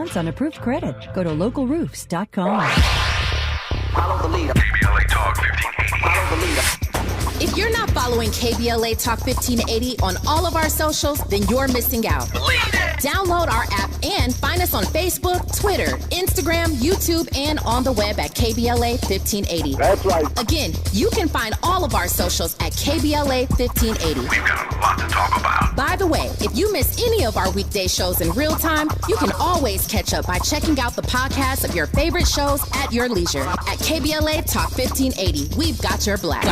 months on approved credit. Go to localroofs.com. Follow the leader. KBLA Talk 1580. Follow the leader. If you're not following KBLA Talk 1580 on all of our socials, then you're missing out. Download our app and find us on Facebook, Twitter, Instagram, YouTube, and on the web at KBLA 1580. That's right. Again, you can find all of our socials at KBLA 1580. We've got a lot to talk about. By the way, if you miss any of our weekday shows in real time, you can always catch up by checking out the podcast of your favorite shows at your leisure. At KBLA Talk 1580, we've got your black.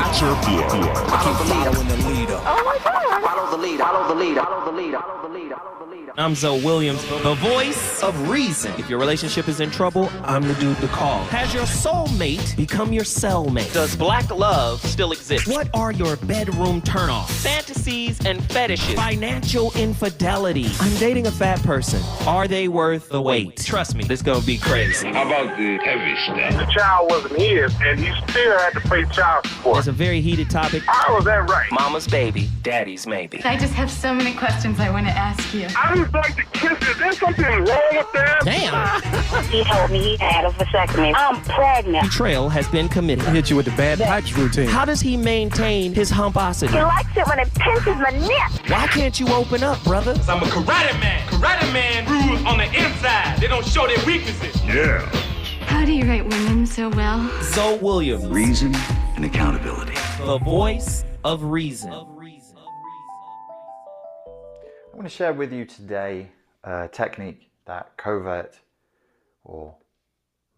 Follow the leader. Oh my God. Follow the leader. Follow the leader. Follow the leader. Follow the leader. Follow the leader. I'm Zoe Williams, the voice of reason. If your relationship is in trouble, I'm the dude to call. Has your soulmate become your cellmate? Does black love still exist? What are your bedroom turnoffs? Fantasies and fetishes. Financial infidelity. I'm dating a fat person. Are they worth the wait? Trust me, this gonna be crazy. How about the heavy stuff? The child wasn't his, and he still had to pay child support. It's a very heated topic. How was that right? Mama's baby, daddy's maybe. I just have so many questions I want to ask you. I just like to kiss it. There's something wrong with that. Damn! He told me he had a vasectomy. I'm pregnant. Betrayal has been committed. Hit you with the bad pipes routine. How does he maintain his humposity? He likes it when it pinches my neck. Why can't you open up, brother? I'm a karate man. Karate man rules on the inside. They don't show their weaknesses. Yeah. How do you rate women so well? Zoe Williams, Reason and accountability. the voice of reason. I want to share with you today a technique that covert or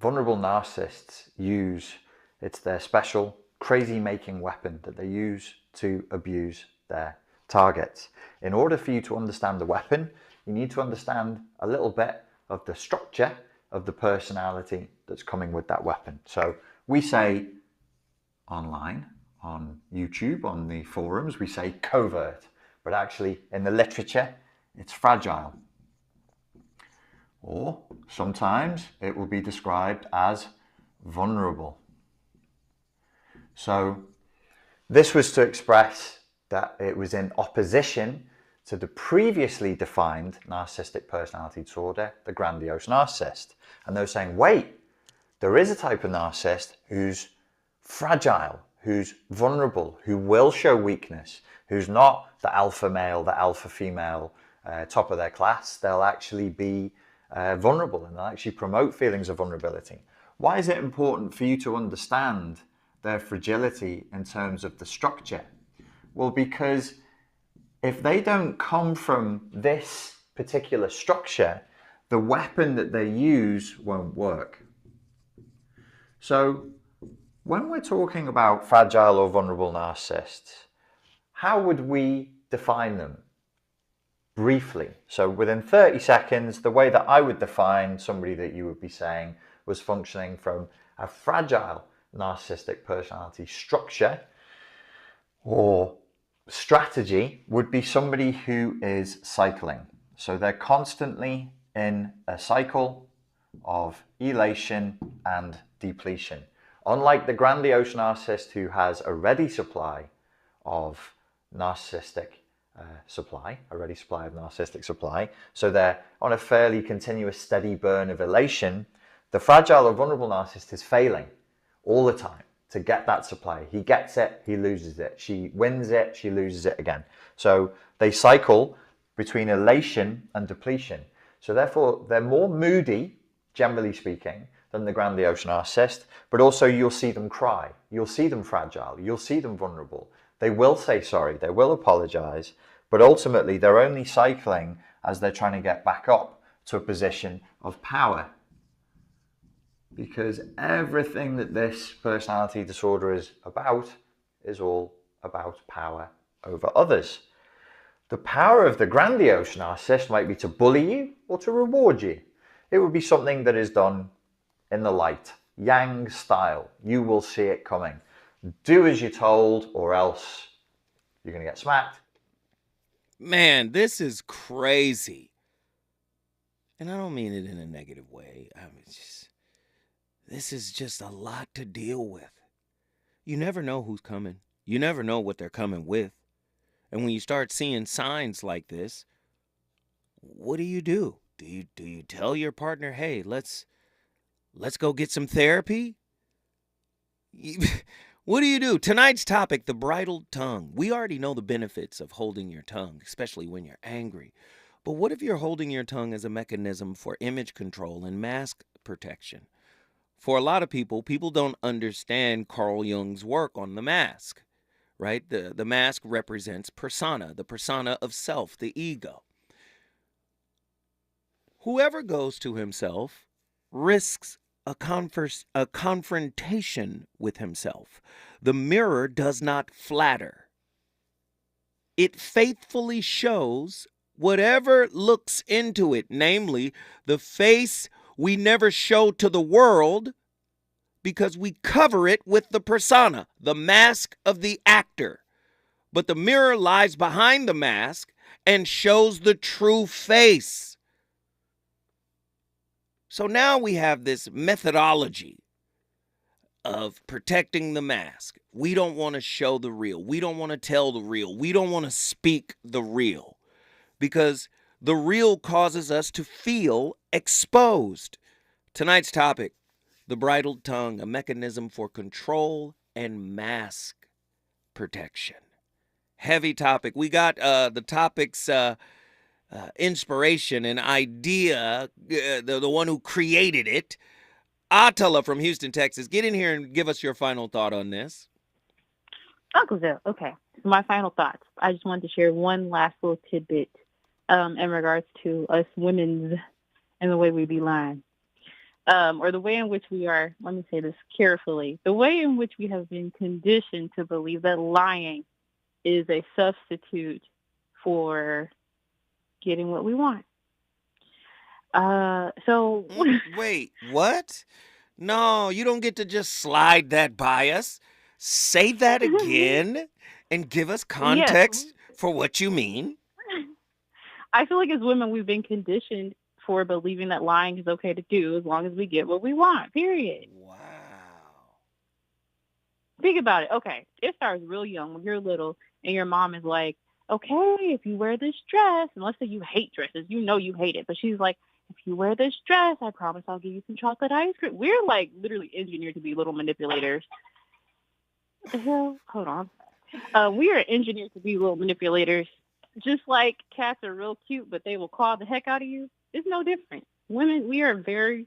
vulnerable narcissists use. It's their special crazy-making weapon that they use to abuse their targets. In order for you to understand the weapon, you need to understand a little bit of the structure of the personality that's coming with that weapon. So we say online, on YouTube, on the forums, we say covert, but actually in the literature, it's fragile. Or sometimes it will be described as vulnerable. So this was to express that it was in opposition to the previously defined narcissistic personality disorder, the grandiose narcissist. And they're saying, wait, there is a type of narcissist who's fragile, who's vulnerable, who will show weakness, who's not the alpha male, the alpha female, top of their class. They'll actually be vulnerable, and they'll actually promote feelings of vulnerability. Why is it important for you to understand their fragility in terms of the structure? Well, because if they don't come from this particular structure, the weapon that they use won't work. So when we're talking about fragile or vulnerable narcissists, how would we define them? Briefly. So within 30 seconds, the way that I would define somebody that you would be saying was functioning from a fragile narcissistic personality structure or strategy would be somebody who is cycling. So they're constantly in a cycle of elation and depletion. Unlike the grandiose narcissist who has a ready supply of narcissistic narcissistic supply, so they're on a fairly continuous steady burn of elation, the fragile or vulnerable narcissist is failing all the time to get that supply. He gets it, he loses it. She wins it, she loses it again. So they cycle between elation and depletion. So therefore, they're more moody, generally speaking, than the grandiose narcissist, but also you'll see them cry. You'll see them fragile. You'll see them vulnerable. They will say sorry, they will apologize, but ultimately they're only cycling as they're trying to get back up to a position of power. Because everything that this personality disorder is all about power over others. The power of the grandiose narcissist might be to bully you or to reward you. It would be something that is done in the light, Yang style. You will see it coming. Do as you're told or else you're going to get smacked. Man, this is crazy. And I don't mean it in a negative way. This is just a lot to deal with. You never know who's coming. You never know what they're coming with. And when you start seeing signs like this, what do? Do you tell your partner, hey, let's go get some therapy? What do you do? Tonight's topic, the bridled tongue. We already know the benefits of holding your tongue, especially when you're angry. But what if you're holding your tongue as a mechanism for image control and mask protection? For a lot of people don't understand Carl Jung's work on the mask, right? The mask represents persona, the persona of self, the ego. Whoever goes to himself risks a confrontation with himself. The mirror does not flatter. It faithfully shows whatever looks into it, namely the face we never show to the world because we cover it with the persona, the mask of the actor. But the mirror lies behind the mask and shows the true face. So now we have this methodology of protecting the mask. We don't want to show the real. We don't want to tell the real. We don't want to speak the real because the real causes us to feel exposed. Tonight's topic, the bridled tongue, a mechanism for control and mask protection. Heavy topic. We got the topic's inspiration and idea, the one who created it. Atala from Houston, Texas. Get in here and give us your final thought on this. Uncle Zell, okay. My final thoughts. I just wanted to share one last little tidbit in regards to us women and the way we be lying. Or the way in which we are, let me say this carefully, the way in which we have been conditioned to believe that lying is a substitute for getting what we want. Wait, what? No, you don't get to just slide that by us. Say that again and give us context for what you mean. I feel like as women, we've been conditioned for believing that lying is okay to do as long as we get what we want, period. Wow. Think about it. Okay, it starts real young when you're little and your mom is like, okay, if you wear this dress, and let's say you hate dresses, you know you hate it, but she's like, if you wear this dress, I promise I'll give you some chocolate ice cream. We're like literally engineered to be little manipulators. The hell? Hold on. We are engineered to be little manipulators. Just like cats are real cute, but they will claw the heck out of you. It's no different. Women, we are very,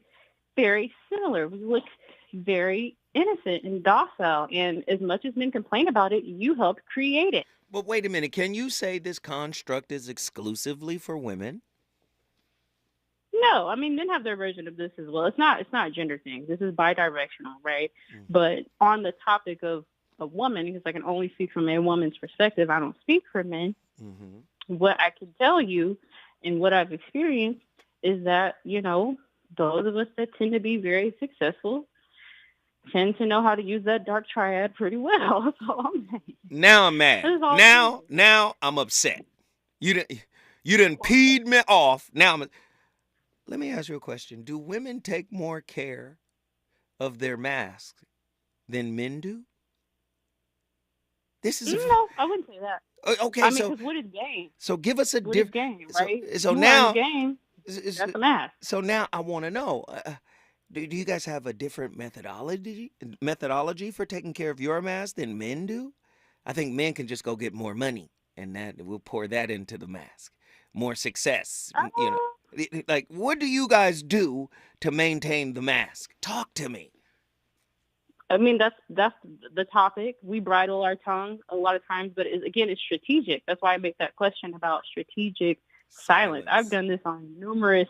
very similar. We look very innocent and docile. And as much as men complain about it, you helped create it. But wait a minute. Can you say this construct is exclusively for women? No, I mean, men have their version of this as well. It's not gender thing. This is bidirectional, right? Mm-hmm. But on the topic of a woman, because I can only speak from a woman's perspective, I don't speak for men. Mm-hmm. What I can tell you and what I've experienced is that, you know, those of us that tend to be very successful tend to know how to use that dark triad pretty well. That's all I'm saying. Now I'm mad. Now I'm upset. You done peed me off. Let me ask you a question. Do women take more care of their masks than men do? No, I wouldn't say that. Okay, I mean, because what is game? So give us a different game, right? So now game. That's a mask. So now I want to know. Do you guys have a different methodology for taking care of your mask than men do? I think men can just go get more money, and that we'll pour that into the mask. More success, you know. Like, what do you guys do to maintain the mask? Talk to me. I mean, that's the topic. We bridle our tongue a lot of times, but it's strategic. That's why I make that question about strategic silence. I've done this on numerous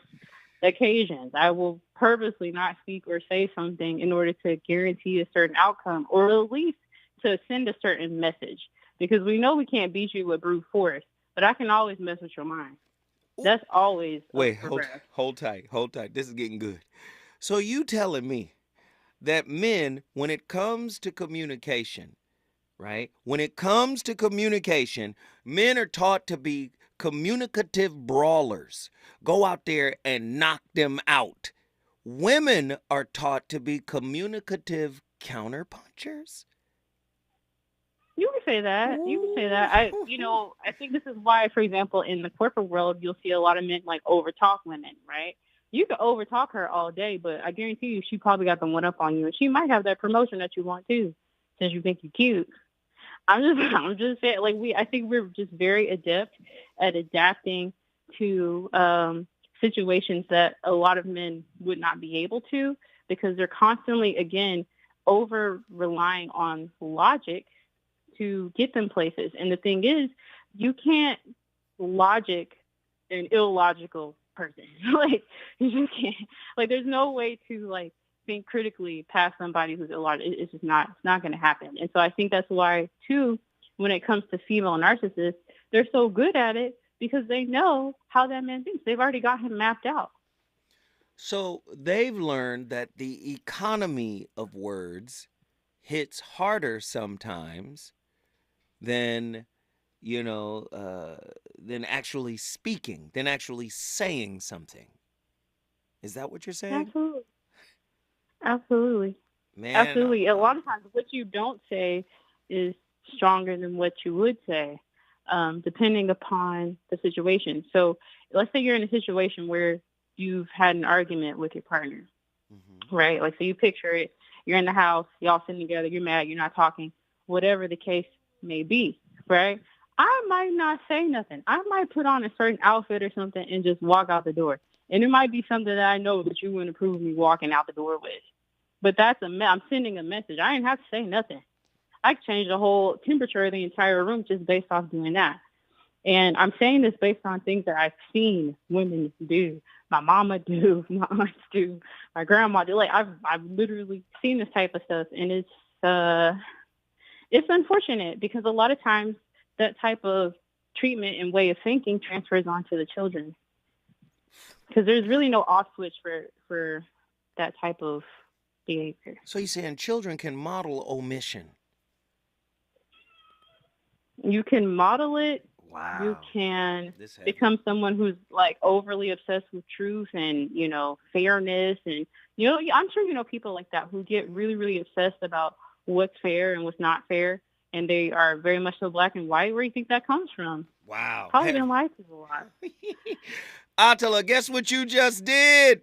occasions. I will purposely not speak or say something in order to guarantee a certain outcome, or at least to send a certain message, because we know we can't beat you with brute force, but I can always mess with your mind. That's always. Wait, hold tight. This is getting good. So you telling me that men, when it comes to communication, right? When it comes to communication, men are taught to be communicative brawlers. Go out there and knock them out. Women are taught to be communicative counterpunchers. You can say that. You can say that. I think this is why, for example, in the corporate world, you'll see a lot of men like overtalk women, right? You can overtalk her all day, but I guarantee you she probably got the one up on you, and she might have that promotion that you want too, since you think you're cute. I'm just saying, like, I think we're just very adept at adapting to situations that a lot of men would not be able to, because they're constantly, again, over relying on logic to get them places. And the thing is, you can't logic an illogical person. Like, you just can't. Like, there's no way to, like, think critically past somebody who's illogical. It's just not. It's not going to happen. And so I think that's why, too, when it comes to female narcissists, they're so good at it because they know how that man thinks. They've already got him mapped out. So they've learned that the economy of words hits harder sometimes than, than actually speaking, than actually saying something. Is that what you're saying? Absolutely. Man, absolutely. A lot of times what you don't say is stronger than what you would say, depending upon the situation. So let's say you're in a situation where you've had an argument with your partner, right? Like, so you picture it, you're in the house, y'all sitting together, you're mad, you're not talking, whatever the case may be, right? I might not say nothing. I might put on a certain outfit or something and just walk out the door. And it might be something that I know that you wouldn't approve of me walking out the door with. But I'm sending a message. I didn't have to say nothing. I could change the whole temperature of the entire room just based off doing that. And I'm saying this based on things that I've seen women do. My mama do, my aunts do, my grandma do. Like, I've literally seen this type of stuff, and it's unfortunate because a lot of times that type of treatment and way of thinking transfers onto the children, because there's really no off switch for that type of behavior. So you're saying children can model omission? You can model it. Wow. You can become someone who's like overly obsessed with truth and, fairness. And, I'm sure, people like that who get really, really obsessed about what's fair and what's not fair. And they are very much so black and white. Where do you think that comes from? Wow. Probably in life is a lot. Attila, guess what you just did?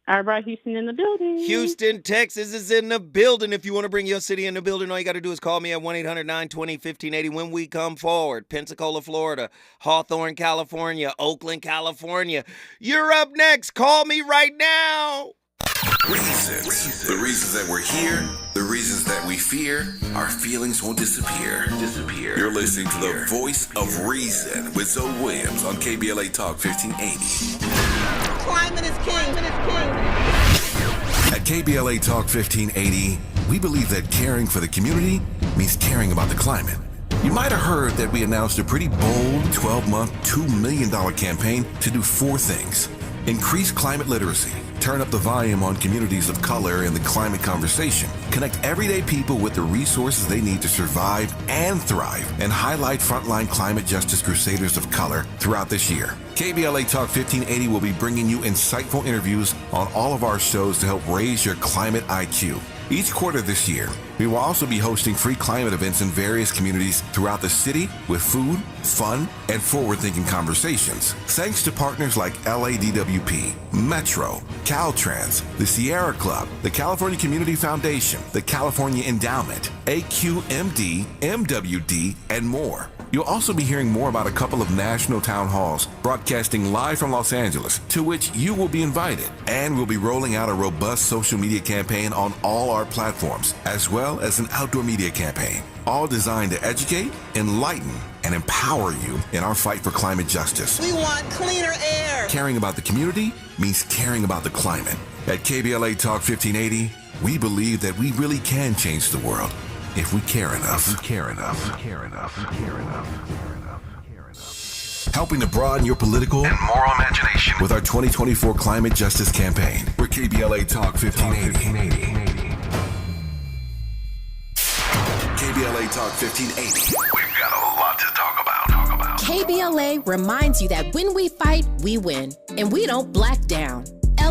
I brought Houston in the building. Houston, Texas is in the building. If you want to bring your city in the building, all you got to do is call me at 1-800-920-1580 when we come forward. Pensacola, Florida, Hawthorne, California, Oakland, California. You're up next. Call me right now. Reasons. The reasons that we're here, the reasons that we fear, our feelings won't disappear. You're listening to the Voice of Reason with Zoe Williams on KBLA Talk 1580. Climate is king. At KBLA Talk 1580, we believe that caring for the community means caring about the climate. You might have heard that we announced a pretty bold 12-month, $2 million campaign to do 4 things. Increase climate literacy, turn up the volume on communities of color in the climate conversation, connect everyday people with the resources they need to survive and thrive, and highlight frontline climate justice crusaders of color throughout this year. KBLA Talk 1580 will be bringing you insightful interviews on all of our shows to help raise your climate IQ. Each quarter this year, we will also be hosting free climate events in various communities throughout the city with food, fun, and forward-thinking conversations. Thanks to partners like LADWP, Metro, Caltrans, the Sierra Club, the California Community Foundation, the California Endowment, AQMD, MWD, and more. You'll also be hearing more about a couple of national town halls broadcasting live from Los Angeles, to which you will be invited. And we'll be rolling out a robust social media campaign on all our platforms, as well as an outdoor media campaign, all designed to educate, enlighten, and empower you in our fight for climate justice. We want cleaner air. Caring about the community means caring about the climate. At KBLA Talk 1580, we believe that we really can change the world if we care enough. Helping to broaden your political and moral imagination with our 2024 Climate Justice Campaign. We're KBLA Talk 1580. KBLA Talk 1580. We've got a lot to talk about. KBLA reminds you that when we fight, we win, and we don't black down.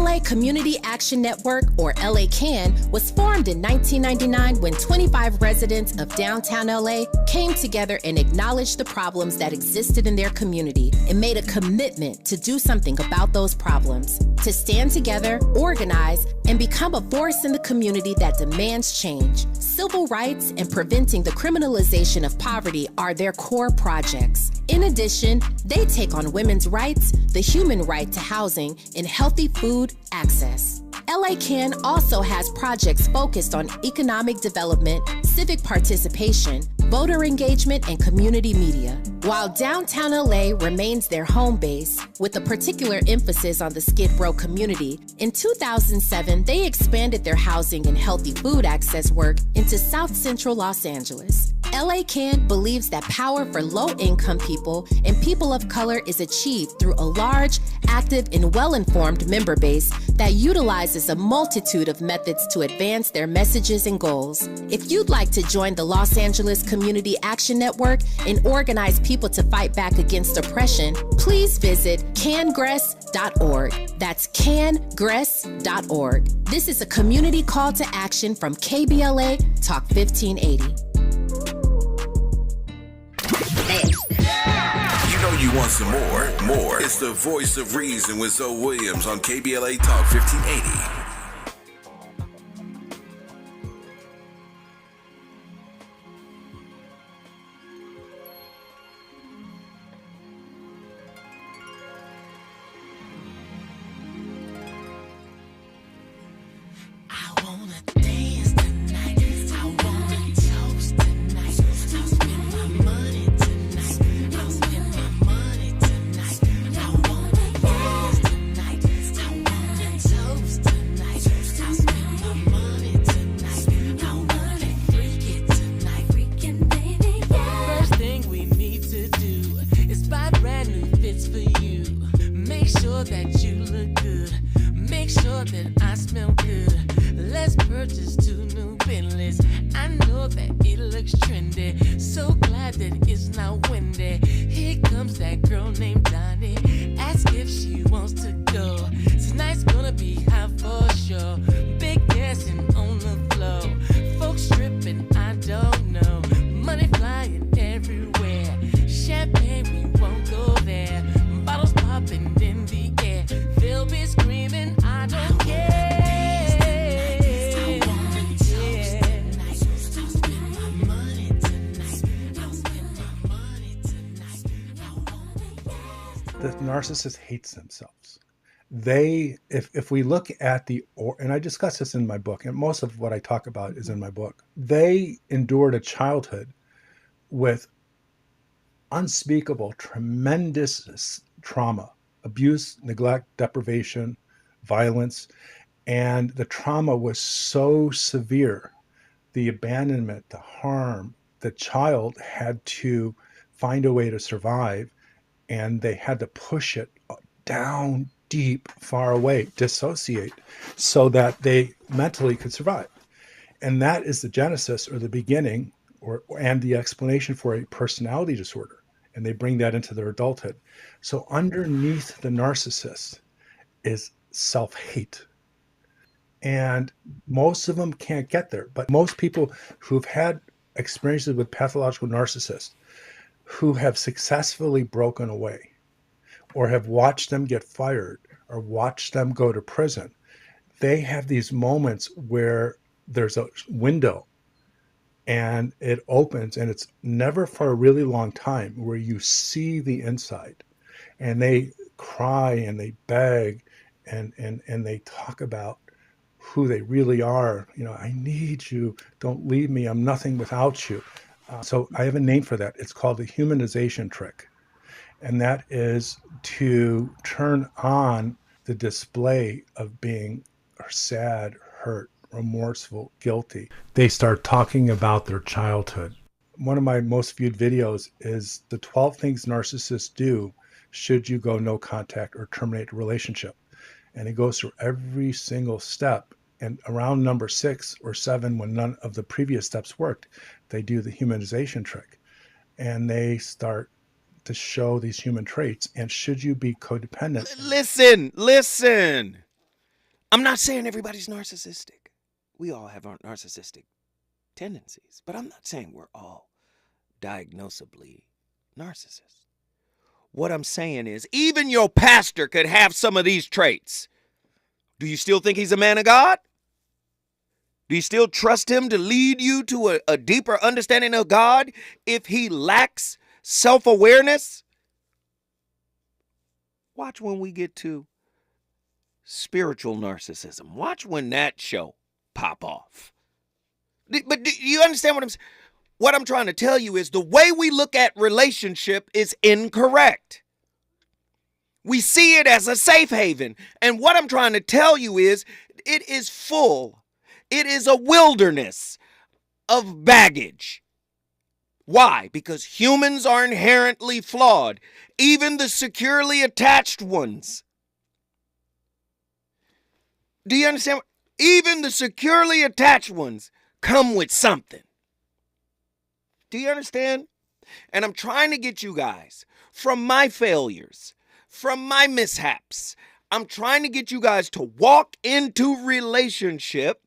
LA Community Action Network, or LA CAN, was formed in 1999 when 25 residents of downtown LA came together and acknowledged the problems that existed in their community and made a commitment to do something about those problems, to stand together, organize, and become a force in the community that demands change. Civil rights and preventing the criminalization of poverty are their core projects. In addition, they take on women's rights, the human right to housing, and healthy food access. LA CAN also has projects focused on economic development, civic participation, voter engagement, and community media. While downtown LA remains their home base, with a particular emphasis on the Skid Row community, in 2007, they expanded their housing and healthy food access work into South Central Los Angeles. LA CAN believes that power for low-income people and people of color is achieved through a large, active, and well-informed member base that utilizes a multitude of methods to advance their messages and goals. If you'd like to join the Los Angeles Community Action Network and organize people to fight back against oppression, please visit cangress.org. That's cangress.org. This is a community call to action from KBLA Talk 1580. You know you want some more. It's the voice of reason with Zoe Williams on KBLA Talk 1580. Narcissist hates themselves. They, if we look at and I discuss this in my book, and most of what I talk about is in my book, they endured a childhood with unspeakable, tremendous trauma, abuse, neglect, deprivation, violence, and the trauma was so severe, the abandonment, the harm, the child had to find a way to survive. And they had to push it down deep, far away, dissociate, so that they mentally could survive. And that is the genesis or the beginning and the explanation for a personality disorder. And they bring that into their adulthood. So underneath the narcissist is self-hate. And most of them can't get there. But most people who've had experiences with pathological narcissists who have successfully broken away or have watched them get fired or watched them go to prison, they have these moments where there's a window and it opens, and it's never for a really long time, where you see the inside, and they cry and they beg and they talk about who they really are. You know, I need you. Don't leave me. I'm nothing without you. So I have a name for that. It's called the humanization trick. And that is to turn on the display of being sad, hurt, remorseful, guilty. They start talking about their childhood. One of my most viewed videos is the 12 things narcissists do should you go no contact or terminate a relationship. And it goes through every single step. And around number 6 or 7, when none of the previous steps worked, they do the humanization trick. And they start to show these human traits. And should you be codependent? Listen. I'm not saying everybody's narcissistic. We all have our narcissistic tendencies, but I'm not saying we're all diagnosably narcissists. What I'm saying is even your pastor could have some of these traits. Do you still think he's a man of God? Do you still trust him to lead you to a deeper understanding of God if he lacks self-awareness? Watch when we get to spiritual narcissism. Watch when that show pop off. But do you understand what I'm saying? What I'm trying to tell you is the way we look at relationship is incorrect. We see it as a safe haven. And what I'm trying to tell you is it is full. It is a wilderness of baggage. Why? Because humans are inherently flawed, even the securely attached ones. Do you understand? Even the securely attached ones come with something. Do you understand? And I'm trying to get you guys from my failures, from my mishaps. I'm trying to get you guys to walk into relationship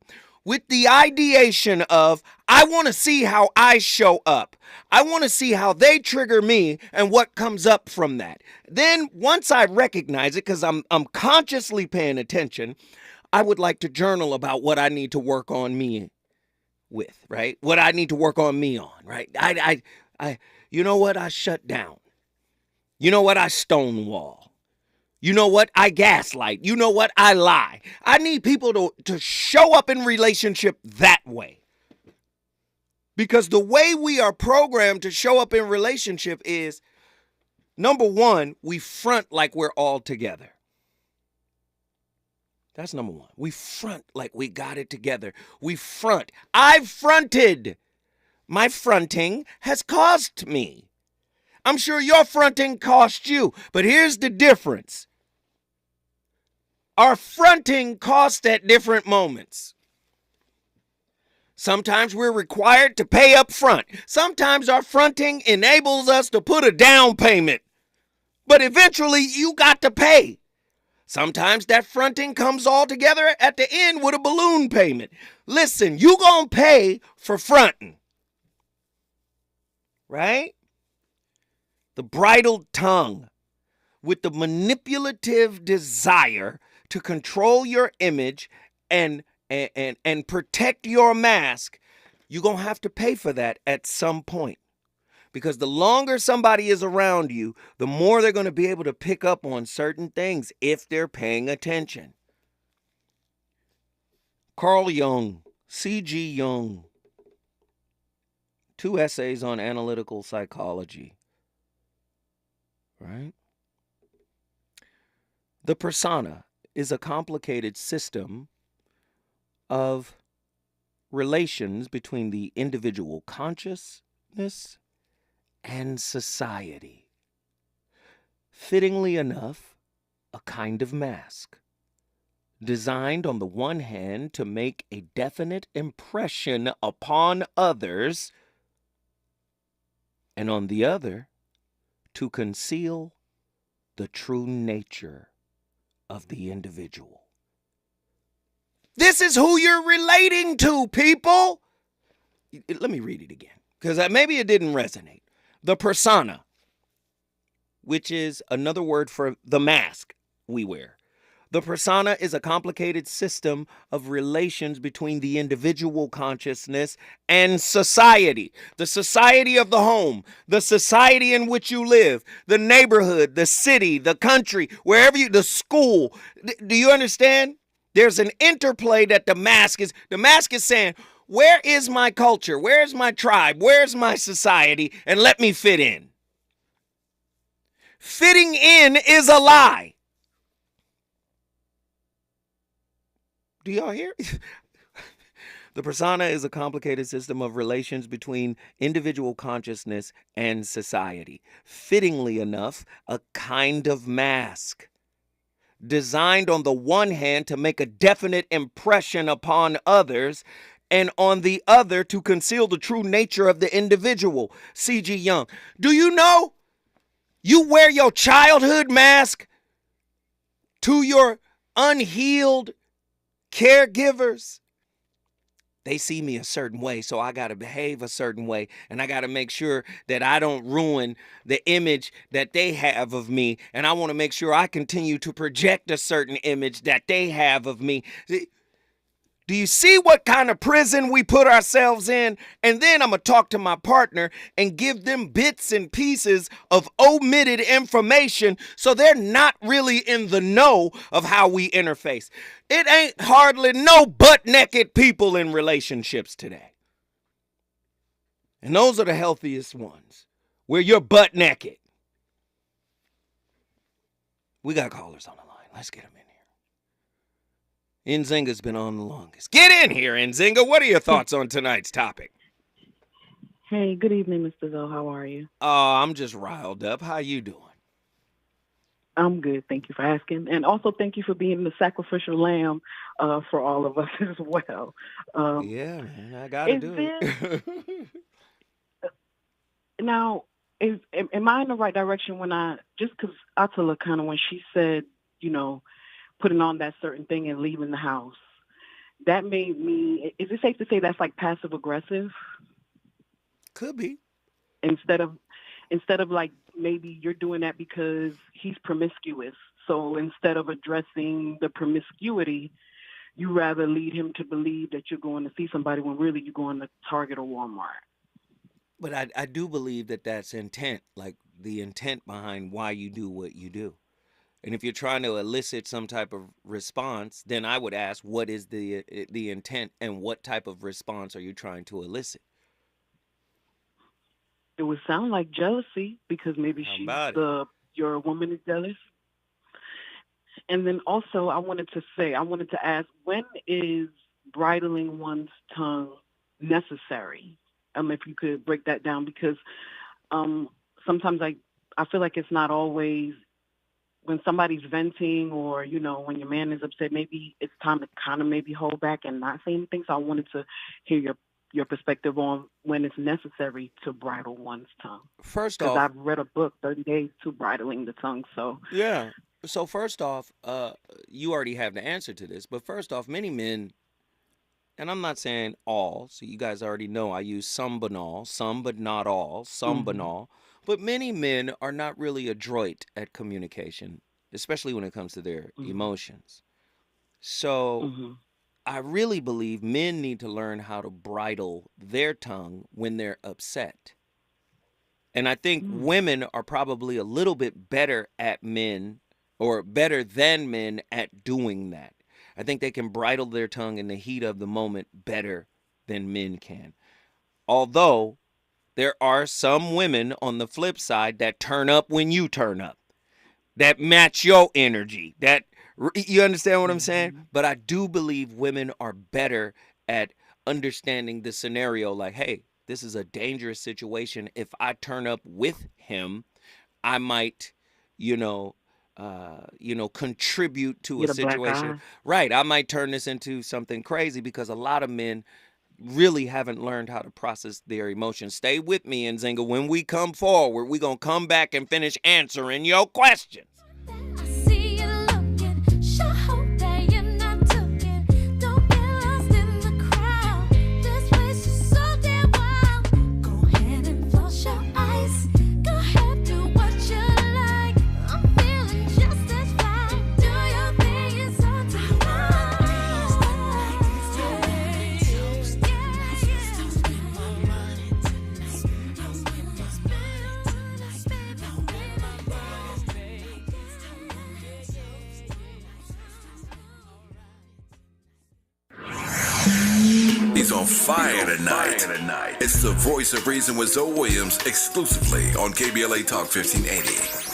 with the ideation of, I want to see how I show up. I want to see how they trigger me and what comes up from that. Then once I recognize it, because I'm consciously paying attention, I would like to journal about what I need to work on me with, right? What I need to work on me on, right? I you know what? I shut down. You know what? I stonewall. You know what? I gaslight. You know what? I lie. I need people to show up in relationship that way. Because the way we are programmed to show up in relationship is, number one, we front like we're all together. That's number one. We front like we got it together. We front. I've fronted. My fronting has cost me. I'm sure your fronting cost you. But here's the difference. Our fronting costs at different moments. Sometimes we're required to pay up front. Sometimes our fronting enables us to put a down payment. But eventually you got to pay. Sometimes that fronting comes all together at the end with a balloon payment. Listen, you gonna pay for fronting. Right? The bridled tongue with the manipulative desire to control your image and protect your mask, you're going to have to pay for that at some point. Because the longer somebody is around you, the more they're going to be able to pick up on certain things if they're paying attention. Carl Jung, C.G. Jung, 2 essays on analytical psychology. Right? The persona is a complicated system of relations between the individual consciousness and society. Fittingly enough, a kind of mask, designed on the one hand to make a definite impression upon others, and on the other, to conceal the true nature of the individual. This is who you're relating to, people. Let me read it again, because maybe it didn't resonate. The persona, which is another word for the mask we wear. The persona is a complicated system of relations between the individual consciousness and society. The society of the home, the society in which you live, the neighborhood, the city, the country, wherever the school. Do you understand? There's an interplay that the mask is saying, where is my culture? Where's my tribe? Where's my society? And let me fit in. Fitting in is a lie. Do y'all hear? The persona is a complicated system of relations between individual consciousness and society. Fittingly enough, a kind of mask, designed on the one hand to make a definite impression upon others, and on the other to conceal the true nature of the individual. C.G. Jung. Do you know you wear your childhood mask to your unhealed Caregivers, they see me a certain way, so I got to behave a certain way, and I got to make sure that I don't ruin the image that they have of me, and I want to make sure I continue to project a certain image that they have of me. Do you see what kind of prison we put ourselves in? And then I'm going to talk to my partner and give them bits and pieces of omitted information so they're not really in the know of how we interface. It ain't hardly no butt-naked people in relationships today. And those are the healthiest ones, where you're butt-naked. We got callers on the line. Let's get them in. Nzinga's been on the longest. Get in here, Nzinga. What are your thoughts on tonight's topic? Hey, good evening, Mr. Zoe. How are you? I'm just riled up. How you doing? I'm good. Thank you for asking. And also thank you for being the sacrificial lamb for all of us as well. Yeah, man. I got to do it. Now, am I in the right direction when just because Attila kind of, when she said, putting on that certain thing and leaving the house, that made me, is it safe to say that's like passive aggressive? Could be. Instead of like, maybe you're doing that because he's promiscuous. So instead of addressing the promiscuity, you rather lead him to believe that you're going to see somebody when really you're going to Target or Walmart. But I do believe that that's intent, like the intent behind why you do what you do. And if you're trying to elicit some type of response, then I would ask, what is the intent and what type of response are you trying to elicit? It would sound like jealousy because maybe your woman is jealous. And then also I wanted to ask, when is bridling one's tongue necessary? If you could break that down, because sometimes I feel like it's not always. When somebody's venting or, when your man is upset, maybe it's time to kind of maybe hold back and not say anything. So I wanted to hear your perspective on when it's necessary to bridle one's tongue. First off, because I've read a book, 30 Days to Bridling the Tongue. So yeah. So first off, you already have the answer to this. But first off, many men, and I'm not saying all, so you guys already know I use some but not all, banal. But many men are not really adroit at communication, especially when it comes to their emotions. So I really believe men need to learn how to bridle their tongue when they're upset. And I think women are probably a little bit better at men, or better than men at doing that. I think they can bridle their tongue in the heat of the moment better than men can. Although there are some women on the flip side that turn up when you turn up, that match your energy, that, you understand what I'm saying? But I do believe women are better at understanding the scenario, like, hey, this is a dangerous situation. If I turn up with him, I might, contribute to a situation. Right. I might turn this into something crazy, because a lot of men really haven't learned how to process their emotions. Stay with me, Nzinga. When we come forward, we're going to come back and finish answering your questions. He's on fire tonight. It's the Voice of Reason with Zoe Williams, exclusively on KBLA Talk 1580.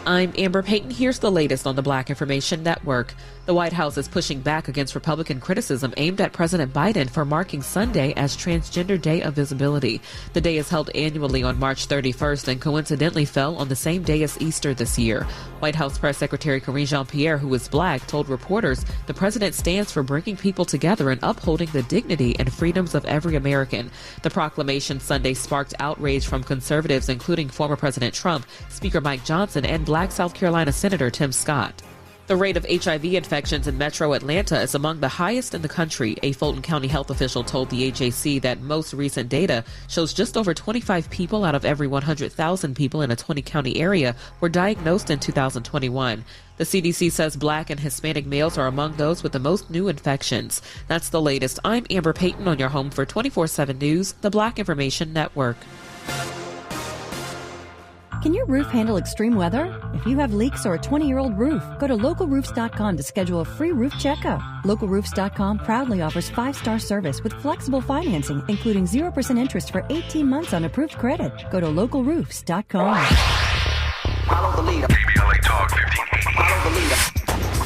I'm Amber Payton. Here's the latest on the Black Information Network. The White House is pushing back against Republican criticism aimed at President Biden for marking Sunday as Transgender Day of Visibility. The day is held annually on March 31st and coincidentally fell on the same day as Easter this year. White House Press Secretary Karine Jean-Pierre, who is Black, told reporters the president stands for bringing people together and upholding the dignity and freedoms of every American. The proclamation Sunday sparked outrage from conservatives, including former President Trump, Speaker Mike Johnson, and Black South Carolina Senator Tim Scott. The rate of HIV infections in metro Atlanta is among the highest in the country. A Fulton County health official told the AJC that most recent data shows just over 25 people out of every 100,000 people in a 20-county area were diagnosed in 2021. The CDC says Black and Hispanic males are among those with the most new infections. That's the latest. I'm Amber Payton on your home for 24/7 News, the Black Information Network. Can your roof handle extreme weather? If you have leaks or a 20-year-old roof, go to localroofs.com to schedule a free roof checkup. Localroofs.com proudly offers 5-star service with flexible financing, including 0% interest for 18 months on approved credit. Go to localroofs.com. Follow the leader. KBLA Talk 1580. Follow the leader.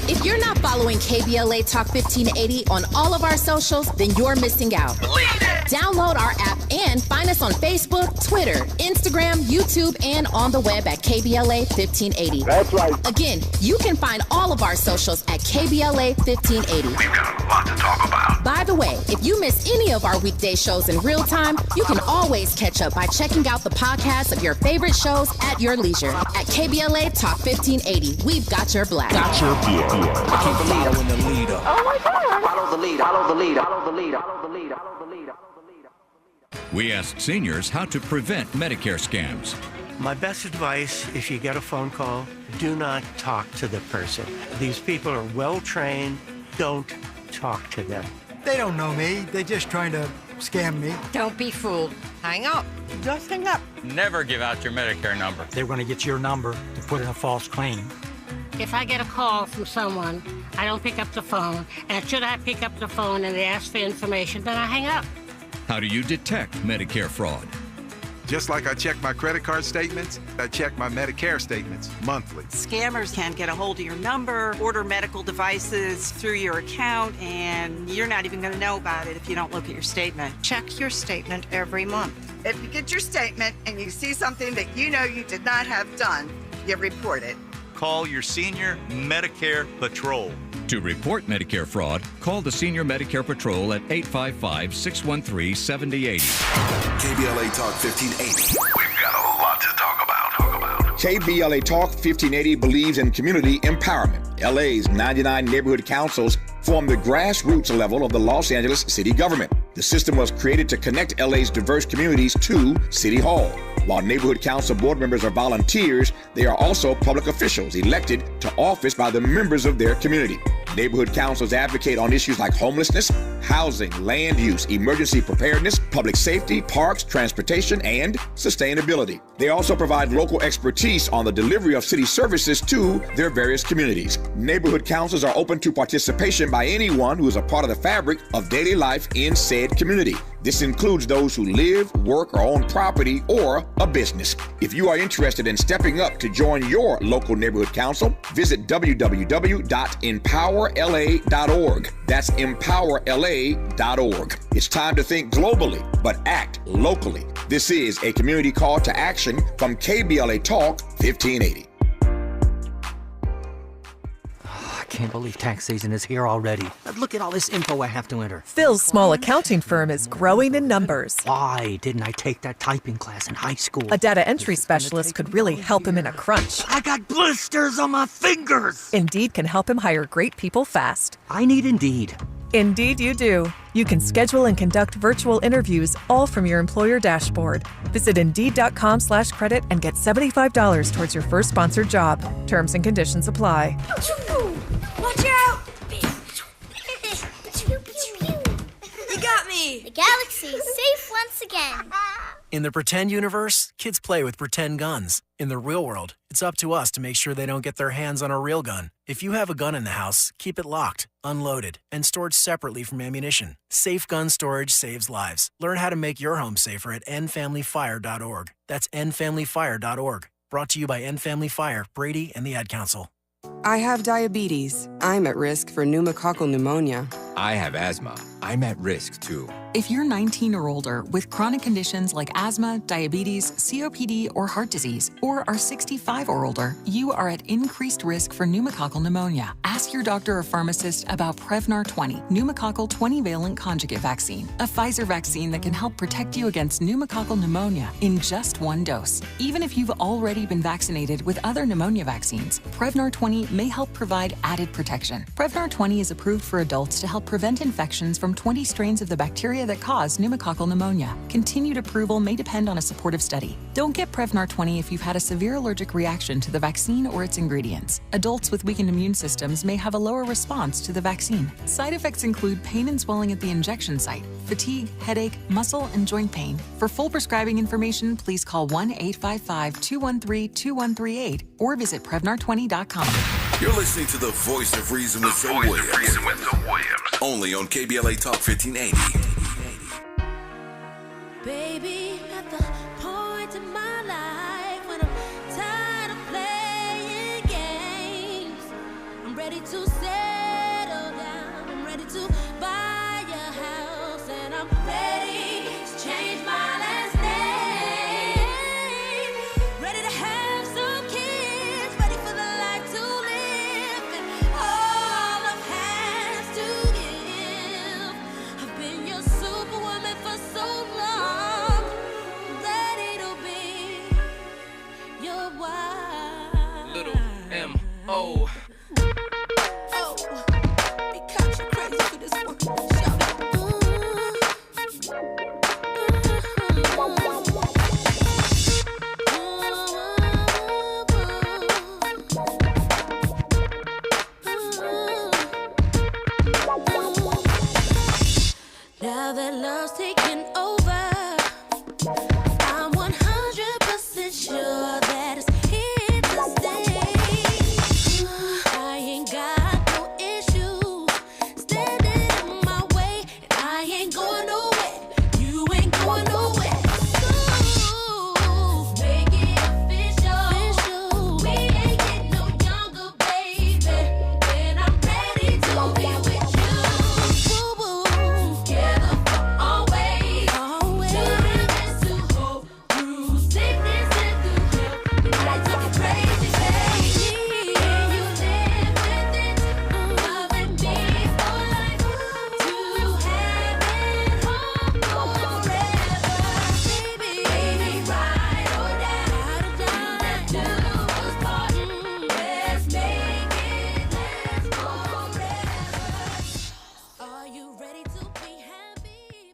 If you're not following KBLA Talk 1580 on all of our socials, then you're missing out. Download our app and find us on Facebook, Twitter, Instagram, YouTube, and on the web at KBLA 1580. That's right. Again, you can find all of our socials at KBLA 1580. We've got a lot to talk about. By the way, if you miss any of our weekday shows in real time, you can always catch up by checking out the podcasts of your favorite shows at your leisure. At KBLA Talk 1580, we've got your black. Got your black. Keep following the leader. Oh my God. Follow the leader. Follow the leader. Follow the leader. Follow the leader. Follow the leader. We asked seniors how to prevent Medicare scams. My best advice, if you get a phone call, do not talk to the person. These people are well trained. Don't talk to them. They don't know me. They're just trying to scam me. Don't be fooled. Hang up. Just hang up. Never give out your Medicare number. They're going to get your number to put in a false claim. If I get a call from someone, I don't pick up the phone. And should I pick up the phone and they ask for information, then I hang up. How do you detect Medicare fraud? Just like I check my credit card statements, I check my Medicare statements monthly. Scammers can get a hold of your number, order medical devices through your account, and you're not even going to know about it if you don't look at your statement. Check your statement every month. If you get your statement and you see something that you know you did not have done, you report it. Call your senior Medicare Patrol. To report Medicare fraud, call the Senior Medicare Patrol at 855-613-7080. KBLA Talk 1580. We've got a lot to talk about. KBLA Talk 1580 believes in community empowerment. LA's 99 neighborhood councils form the grassroots level of the Los Angeles city government. The system was created to connect LA's diverse communities to City Hall. While neighborhood council board members are volunteers, they are also public officials elected to office by the members of their community. Neighborhood councils advocate on issues like homelessness, housing, land use, emergency preparedness, public safety, parks, transportation, and sustainability. They also provide local expertise on the delivery of city services to their various communities. Neighborhood councils are open to participation by anyone who is a part of the fabric of daily life in said community. This includes those who live, work, or own property or a business. If you are interested in stepping up to join your local neighborhood council, visit www.empowerla.org. That's empowerla.org. It's time to think globally, but act locally. This is a community call to action from KBLA Talk 1580. I can't believe tax season is here already. Look at all this info I have to enter. Phil's small accounting firm is growing in numbers. Why didn't I take that typing class in high school? A data entry specialist could really help him in a crunch. I got blisters on my fingers. Indeed can help him hire great people fast. I need Indeed. Indeed you do. You can schedule and conduct virtual interviews all from your employer dashboard. Visit Indeed.com/credit and get $75 towards your first sponsored job. Terms and conditions apply. Watch out! You got me! The galaxy is safe once again. In the pretend universe, kids play with pretend guns. In the real world, it's up to us to make sure they don't get their hands on a real gun. If you have a gun in the house, keep it locked, unloaded, and stored separately from ammunition. Safe gun storage saves lives. Learn how to make your home safer at endfamilyfire.org. That's endfamilyfire.org. Brought to you by End Family Fire, Brady, and the Ad Council. I have diabetes. I'm at risk for pneumococcal pneumonia. I have asthma. I'm at risk too. If you're 19 or older with chronic conditions like asthma, diabetes, COPD, or heart disease, or are 65 or older, you are at increased risk for pneumococcal pneumonia. Ask your doctor or pharmacist about Prevnar 20, pneumococcal 20-valent conjugate vaccine, a Pfizer vaccine that can help protect you against pneumococcal pneumonia in just one dose. Even if you've already been vaccinated with other pneumonia vaccines, Prevnar 20 may help provide added protection. Prevnar 20 is approved for adults to help prevent infections from 20 strains of the bacteria that cause pneumococcal pneumonia. Continued approval may depend on a supportive study. Don't get Prevnar 20 if you've had a severe allergic reaction to the vaccine or its ingredients. Adults with weakened immune systems may have a lower response to the vaccine. Side effects include pain and swelling at the injection site, fatigue, headache, muscle, and joint pain. For full prescribing information, please call 1-855-213-2138 or visit Prevnar20.com. You're listening to the Voice of Reason with Zoe Williams. Only on KBLA Talk 1580. Baby, at the point in my life when I'm tired of playing games, I'm ready to settle down, I'm ready to buy a house, and I'm ready to change my last name, ready to have some kids, ready for the life to live, and all I've had to give. I've been your superwoman for so long, ready to be your wife. Little M.O. Oh, because you're crazy for this one. Shout it. Now that love's taking over, I'm 100% sure that it's here to stay. I ain't got no issue standing in my way, and I ain't going nowhere. You ain't going nowhere. So make it official. We ain't getting no younger, baby, and I'm ready to be with you. Together for always. Too nervous to hope through sickness and through health. And I took it crazy, baby. Can you live with it? Loving me for life. To have it home forever. Baby, ride or die. That do us part. Let's make it last forever. Are you ready to be happy, baby?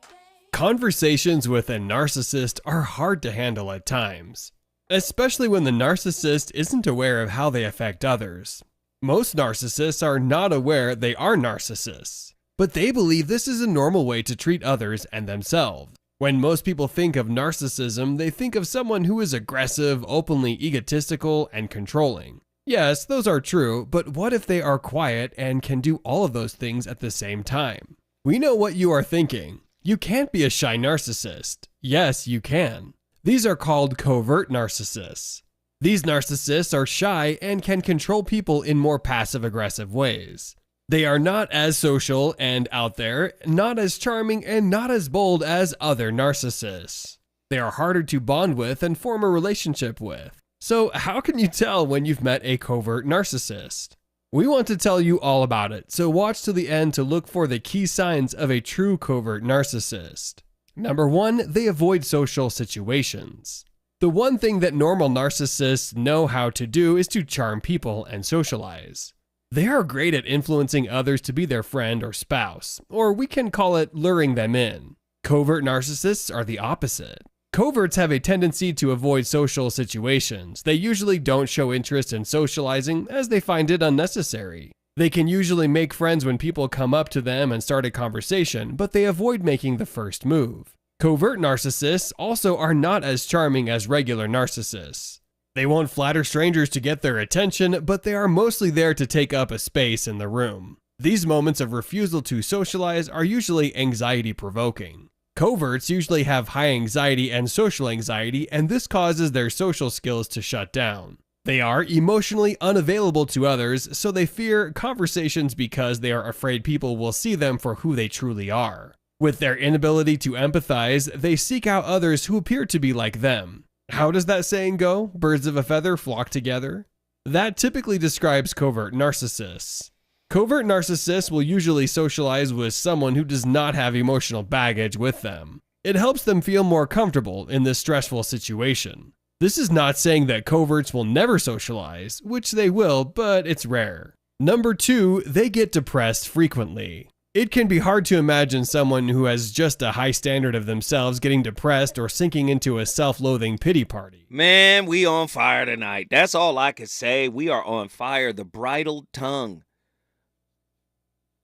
Conversations with a narcissist are hard to handle at times, especially when the narcissist isn't aware of how they affect others. Most narcissists are not aware they are narcissists, but they believe this is a normal way to treat others and themselves. When most people think of narcissism, they think of someone who is aggressive, openly egotistical, and controlling. Yes, those are true, but what if they are quiet and can do all of those things at the same time? We know what you are thinking. You can't be a shy narcissist. Yes, you can. These are called covert narcissists. These narcissists are shy and can control people in more passive-aggressive ways. They are not as social and out there, not as charming, and not as bold as other narcissists. They are harder to bond with and form a relationship with. So how can you tell when you've met a covert narcissist? We want to tell you all about it, so watch to the end to look for the key signs of a true covert narcissist. Number 1, they avoid social situations. The one thing that normal narcissists know how to do is to charm people and socialize. They are great at influencing others to be their friend or spouse, or we can call it luring them in. Covert narcissists are the opposite. Coverts have a tendency to avoid social situations. They usually don't show interest in socializing as they find it unnecessary. They can usually make friends when people come up to them and start a conversation, but they avoid making the first move. Covert narcissists also are not as charming as regular narcissists. They won't flatter strangers to get their attention, but they are mostly there to take up a space in the room. These moments of refusal to socialize are usually anxiety-provoking. Coverts usually have high anxiety and social anxiety, and this causes their social skills to shut down. They are emotionally unavailable to others, so they fear conversations because they are afraid people will see them for who they truly are. With their inability to empathize, they seek out others who appear to be like them. How does that saying go? Birds of a feather flock together? That typically describes covert narcissists. Covert narcissists will usually socialize with someone who does not have emotional baggage with them. It helps them feel more comfortable in this stressful situation. This is not saying that coverts will never socialize, which they will, but it's rare. Number 2, they get depressed frequently. It can be hard to imagine someone who has just a high standard of themselves getting depressed or sinking into a self-loathing pity party. Man, we on fire tonight. That's all I can say. We are on fire. The bridled tongue.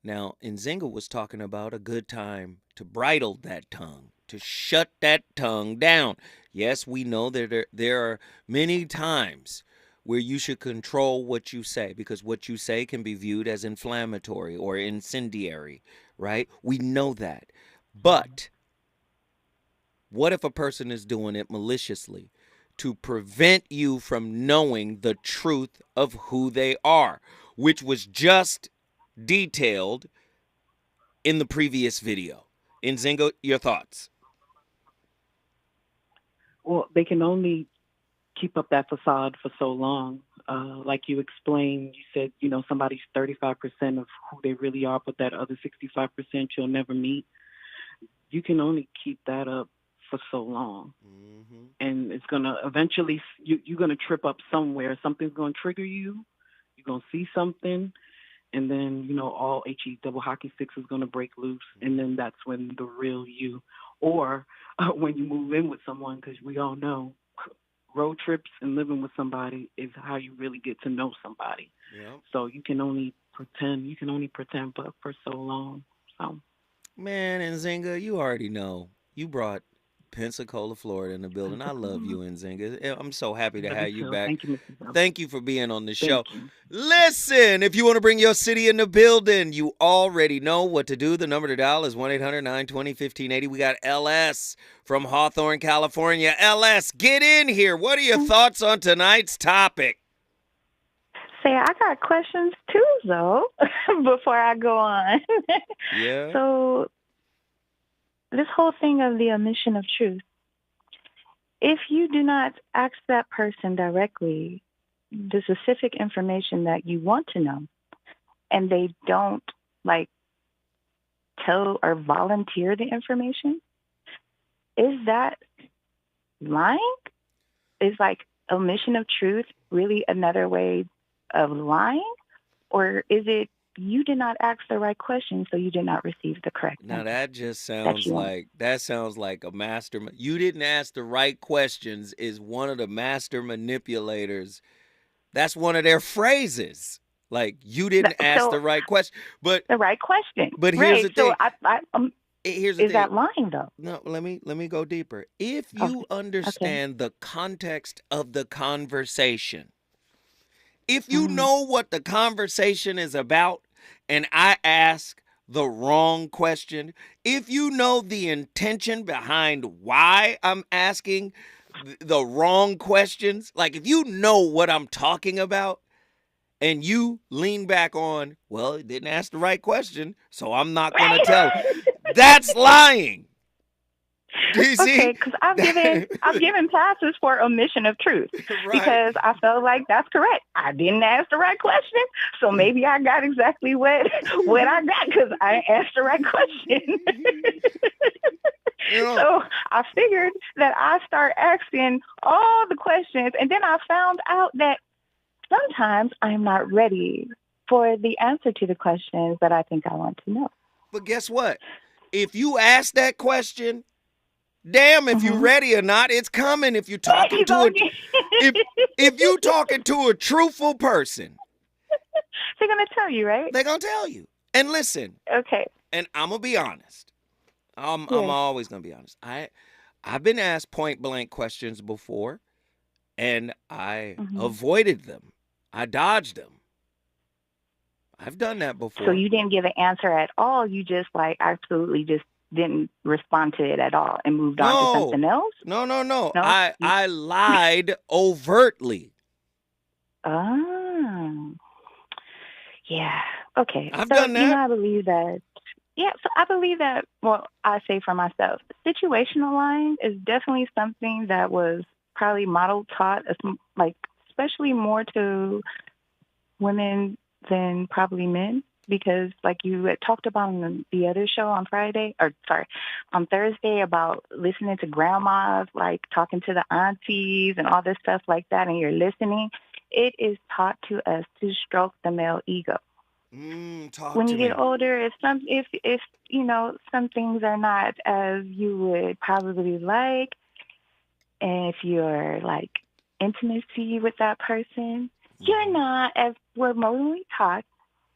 Now, Nzinga was talking about a good time to bridle that tongue, to shut that tongue down. Yes, we know that there are many times where you should control what you say, because what you say can be viewed as inflammatory or incendiary, right? We know that. But what if a person is doing it maliciously to prevent you from knowing the truth of who they are, which was just detailed in the previous video? Nzinga, your thoughts? Well, they can only keep up that facade for so long. Like you explained, you said, somebody's 35% of who they really are, but that other 65% you'll never meet. You can only keep that up for so long. Mm-hmm. And it's going to eventually, you're going to trip up somewhere. Something's going to trigger you. You're going to see something. And then, all HE double hockey sticks is going to break loose. And then that's when the real you, or when you move in with someone, because we all know road trips and living with somebody is how you really get to know somebody. Yep. So you can only pretend, but for so long. So, man, Nzinga, you already know. You brought Pensacola, Florida in the building. I love you, Nzinga. I'm so happy to have you back. Thank you, Mr. Bell. Thank you for being on the show. Listen, if you want to bring your city in the building, you already know what to do. The number to dial is 1-800-920-1580. We got LS from Hawthorne, California. LS, get in here. What are your thoughts on tonight's topic? Say, I got questions too, though, before I go on. Yeah. So, this whole thing of the omission of truth, if you do not ask that person directly the specific information that you want to know, and they don't tell or volunteer the information, is that lying? Is omission of truth really another way of lying? Or is it you did not ask the right question, so you did not receive the correct answer? Now that just sounds like a master. You didn't ask the right questions is one of the master manipulators. That's one of their phrases. You didn't ask the right question, but the right question. But here's the thing. Here's the thing. Is that lying though? No, let me go deeper. If you understand the context of the conversation, if you know what the conversation is about, and I ask the wrong question, if you know the intention behind why I'm asking the wrong questions, if you know what I'm talking about, and you lean back on, well, it didn't ask the right question, so I'm not going to tell. That's lying. Do you see? Okay, because I've given passes for omission of truth because I felt like that's correct. I didn't ask the right question, so maybe I got exactly what I got because I asked the right question. So I figured that I start asking all the questions, and then I found out that sometimes I'm not ready for the answer to the questions that I think I want to know. But guess what? If you ask that question, damn if you're ready or not, it's coming. If you're talking if you talking to a truthful person, they're gonna tell you, right? They're gonna tell you. And listen. Okay. And I'm gonna be honest. I'm always gonna be honest. I've been asked point blank questions before, and I avoided them. I dodged them. I've done that before. So you didn't give an answer at all. You just absolutely just didn't respond to it at all and moved on to something else? No. I lied overtly. Oh. Yeah. Okay. I've done that. I believe that Yeah, so I believe that, well, I say for myself, situational lying is definitely something that was probably modeled, taught, like, especially more to women than probably men. Because, like you had talked about on the other show on on Thursday about listening to grandmas, like talking to the aunties and all this stuff like that, and you're listening, it is taught to us to stroke the male ego. When you get older, if you know some things are not as you would probably like, and if you're like intimacy with that person, you're not, as we're mostly taught,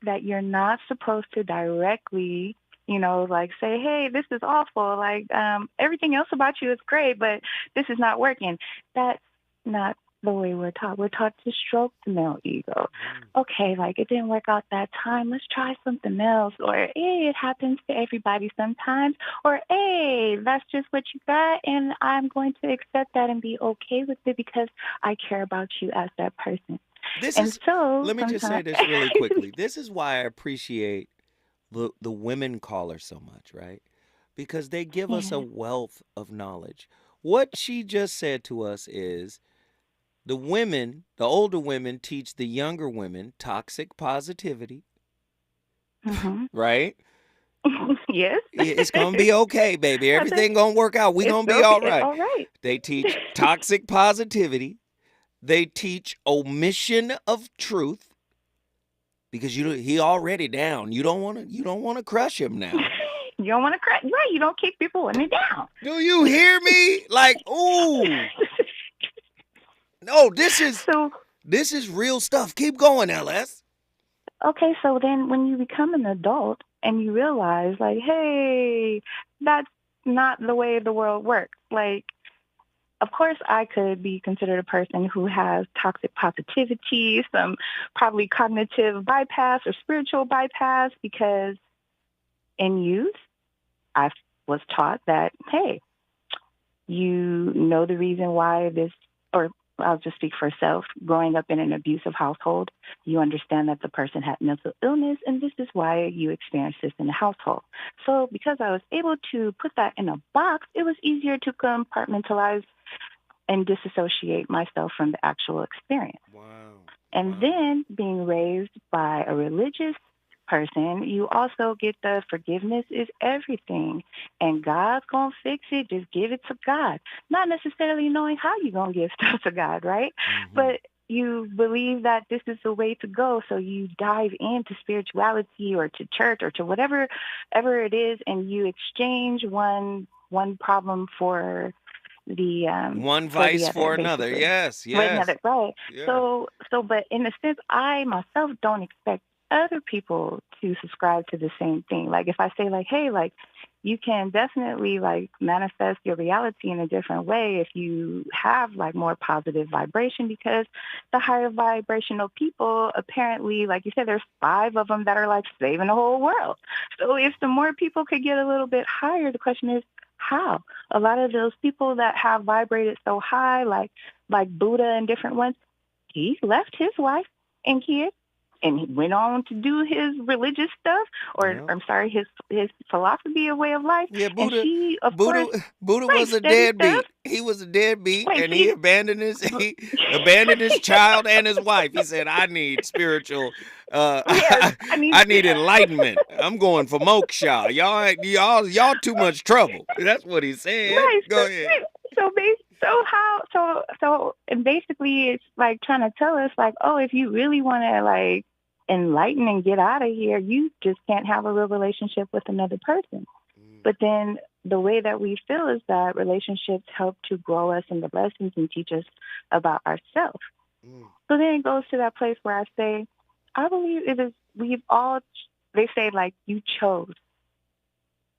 that you're not supposed to directly, like say, hey, this is awful. Like everything else about you is great, but this is not working. That's not the way we're taught. We're taught to stroke the male ego. Okay, like it didn't work out that time. Let's try something else. Or, hey, it happens to everybody sometimes. Or, hey, that's just what you got, and I'm going to accept that and be okay with it because I care about you as that person. Let me just say this really quickly. This is why I appreciate the women caller so much, right? Because they give us a wealth of knowledge. What she just said to us is the older women teach the younger women toxic positivity, right? Yes. It's going to be okay, baby. Everything going to work out. We're going to be all right. All right. They teach toxic positivity. They teach omission of truth because he already down. You don't want to crush him now. You don't want to crush, right? You don't kick people when they're down. Do you hear me? Like, ooh. No, this is real stuff. Keep going, LS. Okay, so then when you become an adult and you realize, like, hey, that's not the way the world works. Like, of course, I could be considered a person who has toxic positivity, some probably cognitive bypass or spiritual bypass, because in youth, I was taught that, hey, you know the reason why this, or I'll just speak for self, growing up in an abusive household, you understand that the person had mental illness, and this is why you experienced this in the household. So because I was able to put that in a box, it was easier to compartmentalize and disassociate myself from the actual experience. Wow. And then being raised by a religious person, you also get the forgiveness is everything. And God's going to fix it. Just give it to God. Not necessarily knowing how you're going to give stuff to God, right? But you believe that this is the way to go. So you dive into spirituality or to church or to whatever it is, and you exchange one problem for the one vice for another. Basically. Yes. For another, right. Yeah. So but in a sense, I myself don't expect other people to subscribe to the same thing. Like if I say like, hey, like you can definitely like manifest your reality in a different way if you have like more positive vibration, because the higher vibrational people, apparently, like you said, there's 5 of them that are like saving the whole world. So if the more people could get a little bit higher, the question is, how? A lot of those people that have vibrated so high, like Buddha and different ones, he left his wife and kids and he went on to do his religious stuff, or I'm sorry, his philosophy of way of life. Yeah, Buddha. And she, of Buddha course, was a deadbeat. He was a deadbeat, and he abandoned his child and his wife. He said, "I need spiritual. I need enlightenment. I'm going for moksha. Y'all too much trouble." That's what he said. Right. Go ahead. And basically it's like trying to tell us like, oh, if you really want to like enlighten and get out of here, you just can't have a real relationship with another person. But then the way that we feel is that relationships help to grow us in the lessons and teach us about ourselves. So then it goes to that place where I say, I believe they say like you chose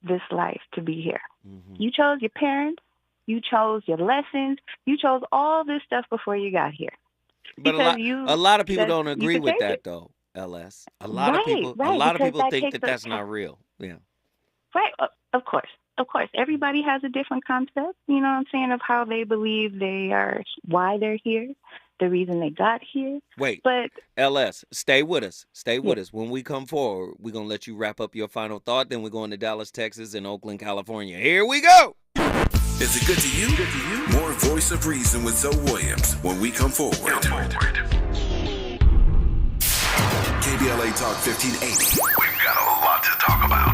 this life to be here. You chose your parents. You chose your lessons. You chose all this stuff before you got here. But a lot of people don't agree with that, though, LS. A lot of people think that that's not real. Yeah. Right. Of course. Everybody has a different concept, you know what I'm saying, of how they believe they are, why they're here. the reason they got here. Wait, but LS, stay with us. Stay with us. When we come forward, we're going to let you wrap up your final thought. Then we're going to Dallas, Texas, and Oakland, California. Here we go. Is it good to you? More Voice of Reason with Zoe Williams when we come forward. KBLA Talk 1580. We've got a lot to talk about.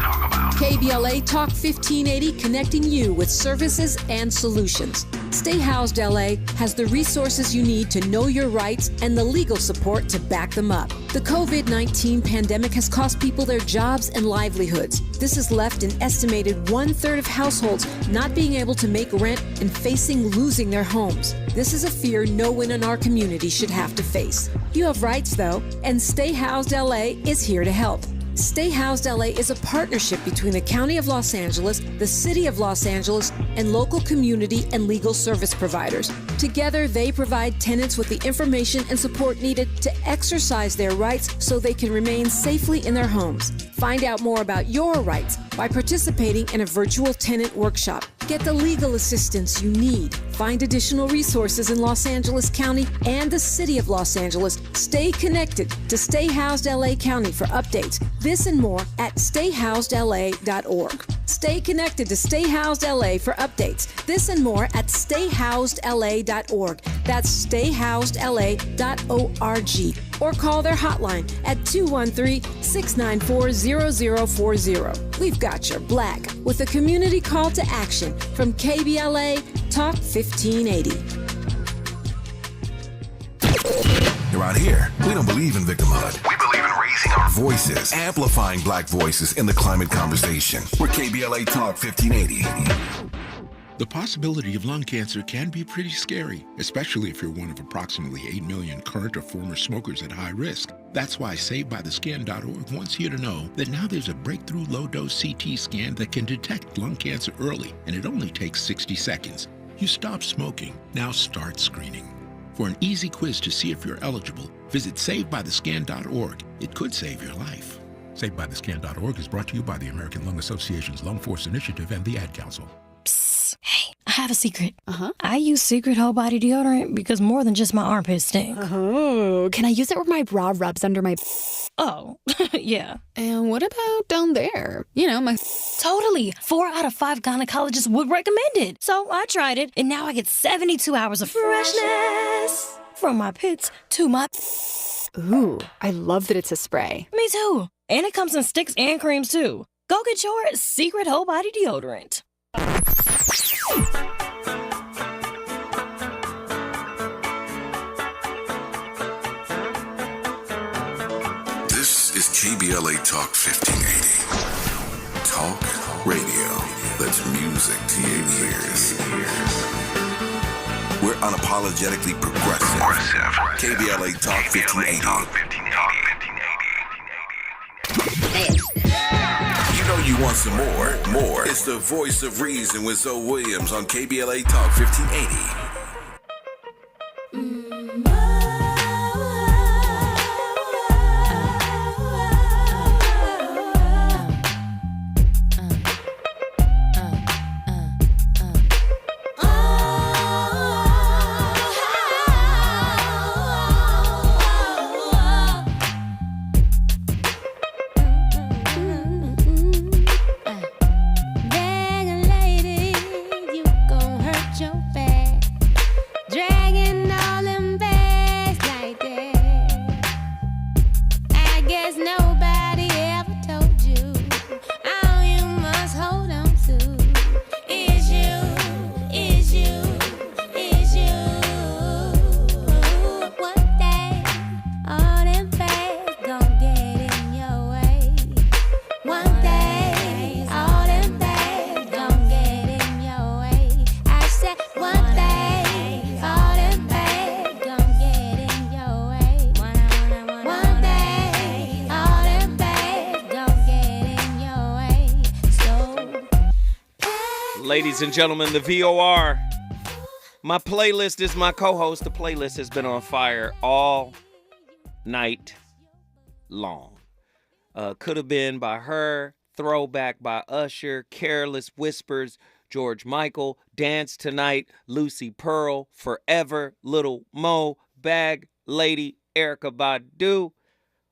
KBLA Talk 1580, connecting you with services and solutions. Stay Housed LA has the resources you need to know your rights and the legal support to back them up. The COVID-19 pandemic has cost people their jobs and livelihoods. This has left an estimated 1/3 of households not being able to make rent and facing losing their homes. This is a fear no one in our community should have to face. You have rights, though, and Stay Housed LA is here to help. Stay Housed LA is a partnership between the County of Los Angeles, the City of Los Angeles, and local community and legal service providers. Together, they provide tenants with the information and support needed to exercise their rights so they can remain safely in their homes. Find out more about your rights by participating in a virtual tenant workshop. Get the legal assistance you need. Find additional resources in Los Angeles County and the City of Los Angeles. Stay connected to Stay Housed LA County for updates. This and more at stayhousedla.org. Stay connected to Stay Housed LA for updates. This and more at stayhousedla.org. That's stayhousedla.org. Or call their hotline at 213-694-0040. We've got your black with a community call to action from KBLA Talk 1580. Around here, we don't believe in victimhood. We believe in raising our voices, amplifying black voices in the climate conversation. We're KBLA Talk 1580. The possibility of lung cancer can be pretty scary, especially if you're one of approximately 8 million current or former smokers at high risk. That's why SaveByTheScan.org wants you to know that now there's a breakthrough low-dose CT scan that can detect lung cancer early, and it only takes 60 seconds. You stop smoking, now start screening. For an easy quiz to see if you're eligible, visit SaveByTheScan.org. It could save your life. SaveByTheScan.org is brought to you by the American Lung Association's Lung Force Initiative and the Ad Council. Hey, I have a secret. I use Secret Whole Body Deodorant because more than just my armpits stink. Oh, can I use it where my bra rubs under my... Oh, yeah. And what about down there? You know, my... Totally. 4 out of 5 gynecologists would recommend it. So I tried it, and now I get 72 hours of freshness from my pits to my... Ooh, I love that it's a spray. Me too. And it comes in sticks and creams, too. Go get your Secret Whole Body Deodorant. This is KBLA Talk 1580. Talk radio that's music to your ears. We're unapologetically progressive. KBLA Talk 1580. You know you want some more. It's the Voice of Reason with Zoe Williams on KBLA Talk 1580. Ladies and gentlemen, the VOR. My playlist is my co-host. The playlist has been on fire all night long. Could have been by her, Throwback by Usher, Careless Whispers, George Michael, Dance Tonight, Lucy Pearl, Forever, Little Mo, bag lady Erykah Badu.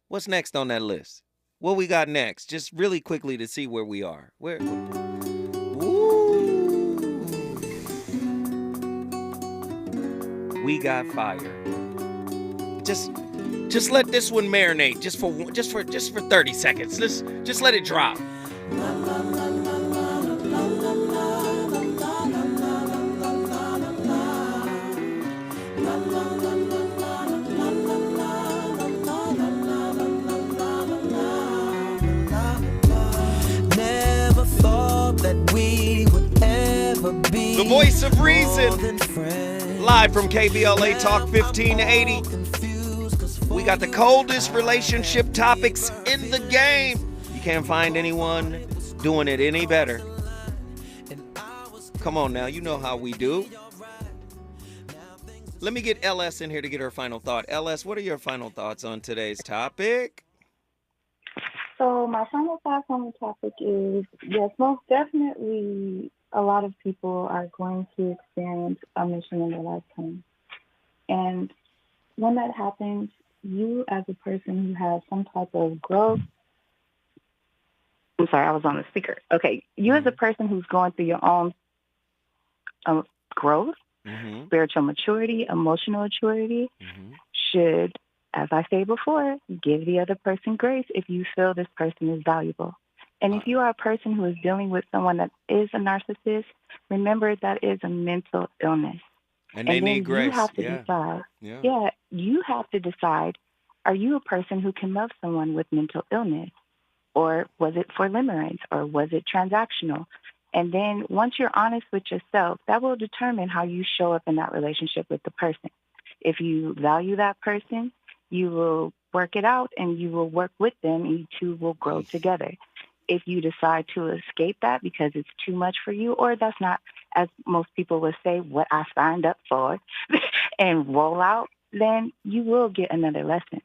What's next on that list? What we got next? Just really quickly to see where we are. We got fire. Just let this one marinate just for 30 seconds. Let's just let it drop. Never thought that we would ever be the voice of reason. Live from KBLA Talk 1580. We got the coldest relationship topics in the game. You can't find anyone doing it any better. Come on now, you know how we do. Let me get LS in here to get her final thought. LS, what are your final thoughts on today's topic? So my final thoughts on the topic is, yes, most definitely a lot of people are going to experience a mission in their lifetime. And when that happens, you as a person who has some type of growth, I'm sorry, I was on the speaker. Okay, you as a person who's going through your own growth, spiritual maturity, emotional maturity, should, as I say before, give the other person grace if you feel this person is valuable. And if you are a person who is dealing with someone that is a narcissist, remember that is a mental illness. And they need grace. You have to decide. Yeah, you have to decide, are you a person who can love someone with mental illness? Or was it for limerence? Or was it transactional? And then once you're honest with yourself, that will determine how you show up in that relationship with the person. If you value that person, you will work it out and you will work with them and you two will grow together. If you decide to escape that because it's too much for you, or that's not, as most people would say, what I signed up for, and roll out, then you will get another lesson.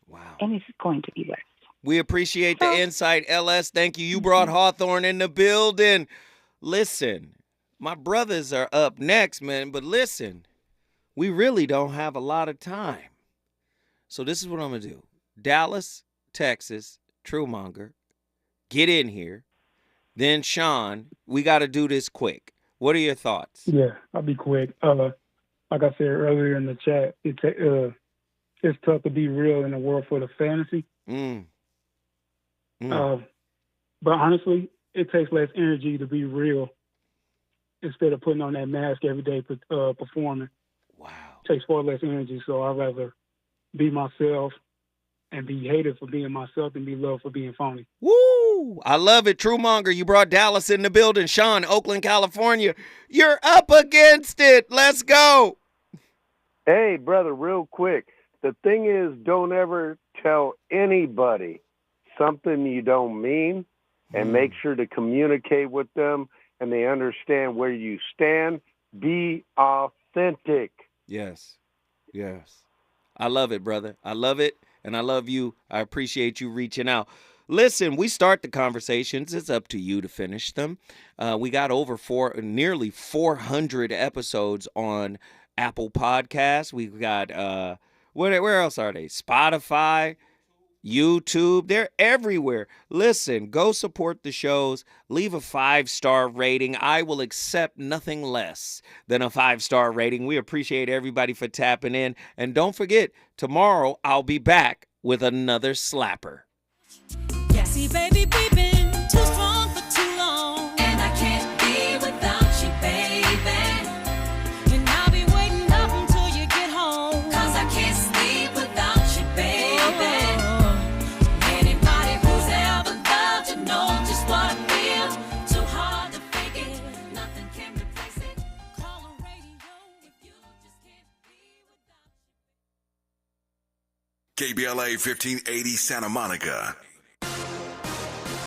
Wow. And it's going to be worse. We appreciate the insight, LS. Thank you. You brought Hawthorne in the building. Listen, my brothers are up next, man, but listen, we really don't have a lot of time. So this is what I'm going to do. Dallas, Texas, Truemonger, get in here. Then Sean, we got to do this quick. What are your thoughts? Yeah, I'll be quick. Like I said earlier in the chat, it's tough to be real in a world full of fantasy. But honestly, it takes less energy to be real instead of putting on that mask every day performing. Wow. It takes far less energy, so I'd rather be myself and be hated for being myself and be loved for being phony. Woo! I love it. Truemonger, you brought Dallas in the building. Sean, Oakland, California. You're up against it. Let's go. Hey, brother, real quick. The thing is, don't ever tell anybody something you don't mean, and make sure to communicate with them and they understand where you stand. Be authentic. Yes. Yes. I love it, brother. I love it. And I love you. I appreciate you reaching out. Listen, we start the conversations. It's up to you to finish them. We got over nearly 400 episodes on Apple Podcasts. We've got, where else are they? Spotify, YouTube. They're everywhere. Listen, go support the shows. Leave a 5-star rating. I will accept nothing less than a 5-star rating. We appreciate everybody for tapping in. And don't forget, tomorrow I'll be back with another slapper. Yeah, see, baby, we've been too strong for too long. And I can't be without you, baby. And I'll be waiting up until you get home. 'Cause I can't sleep without you, baby. Anybody who's ever loved you knows just what I feel. Too hard to fake it. Nothing can replace it. Call a radio if you just can't be without you. KBLA 1580 Santa Monica.